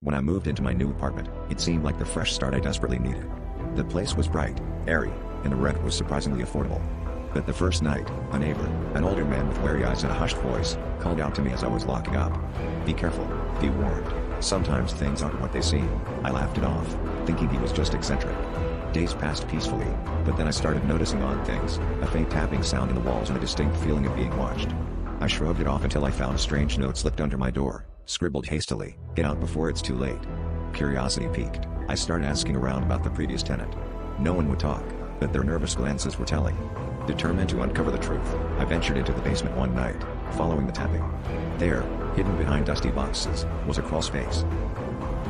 When I moved into my new apartment, it seemed like the fresh start I desperately needed. The place was bright, airy, and the rent was surprisingly affordable. But the first night, a neighbor, an older man with wary eyes and a hushed voice, called out to me as I was locking up. "Be careful, be warned. Sometimes things aren't what they seem." I laughed it off, thinking he was just eccentric. Days passed peacefully, but then I started noticing odd things, a faint tapping sound in the walls and a distinct feeling of being watched. I shrugged it off until I found a strange note slipped under my door, scribbled hastily, "Get out before it's too late." Curiosity piqued, I started asking around about the previous tenant. No one would talk, but their nervous glances were telling. Determined to uncover the truth, I ventured into the basement one night, following the tapping. There, hidden behind dusty boxes, was a crawl space.